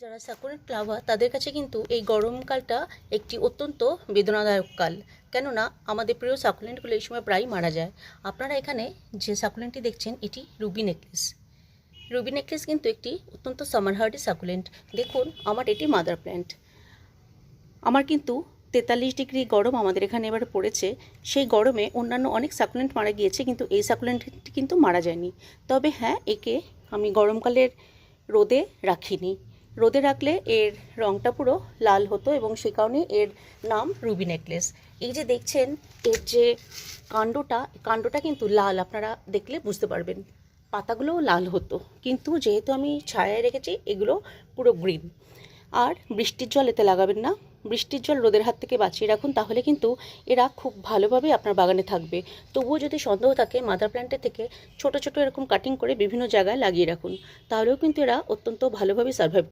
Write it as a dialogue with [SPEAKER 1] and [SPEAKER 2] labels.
[SPEAKER 1] যারা সাকুলেন্ট লাভার তাদের কাছে কিন্তু এই গরমকালটা একটি অত্যন্ত বেদনাদায়ক কাল। কেননা আমাদের প্রিয় সাকুলেন্টগুলো এই সময় প্রায়ই মারা যায়। আপনারা এখানে যে সাকুলেন্টটি দেখছেন এটি রুবি নেকলেস। রুবি নেকলেস কিন্তু একটি অত্যন্ত সামার হার্ডি সাকুলেন্ট। দেখুন আমার এটি মাদার প্ল্যান্ট। আমার কিন্তু 43 ডিগ্রি গরম আমাদের এখানে এবারে পড়েছে। সেই গরমে অন্যান্য অনেক সাকুলেন্ট মারা গিয়েছে, কিন্তু এই সাকুলেন্টটি কিন্তু মারা যায়নি। তবে হ্যাঁ, একে আমি গরমকালের রোদে রাখিনি। রোদে রাখলে এর রঙটা পুরো লাল হতো এবং সে কারণে এর নাম রুবি নেকলেস। এই যে দেখছেন এর যে কাণ্ডটা কিন্তু লাল, আপনারা দেখলে বুঝতে পারবেন। পাতাগুলোও লাল হতো, কিন্তু যেহেতু আমি ছায়ায় রেখেছি এগুলো পুরো গ্রিন। আর বৃষ্টির জল এতে লাগাবেন না, বৃষ্টির জল রোদের হাত থেকে বাঁচিয়ে রাখুন, তাহলে কিন্তু এরা খুব ভালোভাবে আপনার বাগানে থাকবে। তবুও যদি সন্দেহ থাকে মাদার প্ল্যান্টের থেকে ছোট ছোট এরকম কাটিং করে বিভিন্ন জায়গায় লাগিয়ে রাখুন, তাহলেও কিন্তু এরা অত্যন্ত ভালোভাবে সার্ভাইভ